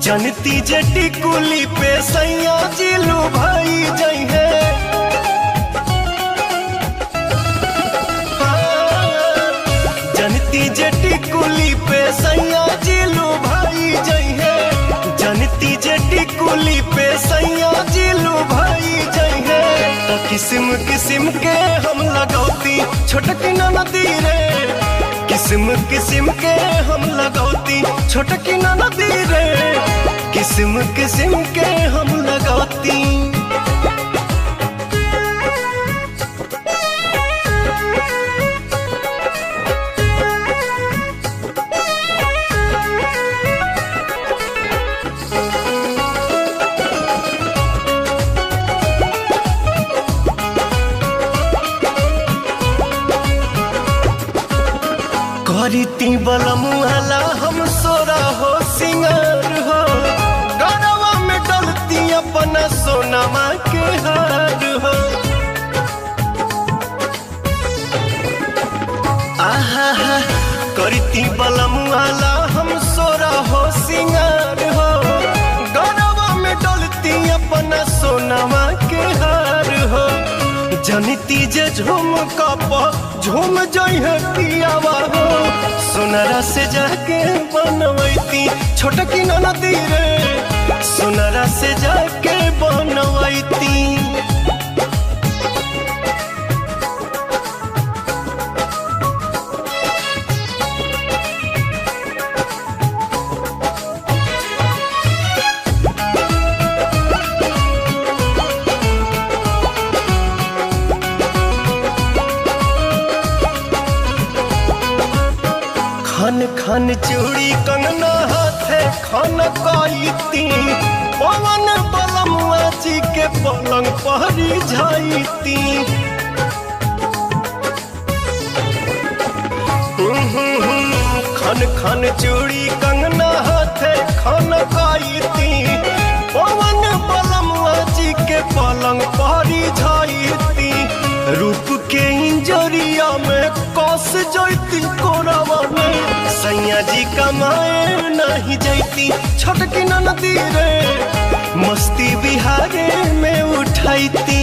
जनती जटी कुली पे सैया जिलू भाई जई है। जनती जटी कुली पे सैया जिलू भाई जई है। जनती जटी कुली पे सैया जिलू भाई जई है। तो किस्म किस्म के हम लगौती छोटकी नदी रे। किस्म किस्म के हम लगौती छोटकी नदी रे। किस्म किस्म के हम लगौती। करीती बलमुआला हम सोरा हो सिंगार हो। गरवा में डलती अपना सोनमा के हार हो। आहा करीती बलमुआला हम सोरा हो सिंगार हो। गरवा में डलती अपना सोनमा के हार हो। जनती जे झूम कप झूम जई है पियावा हो। सोनरा से जाके बनवैती छोटकी नदी रे। सोनरा से जाके बनवैती। खन खन चूड़ी कंगना हाथे खन कईती। पवन बलमुआ जी के पलंग पहरी जाईती। खन खन चूड़ी कंगना हाथे खन कईती। पवन बलमुआ जी के पलंग पहरी जाईती। रूप के इंजरिया में कस जैती कोरावा में। सैया जी कमाए नहीं जैती छोटकी नदी रे। मस्ती बिहारे में उठाईती।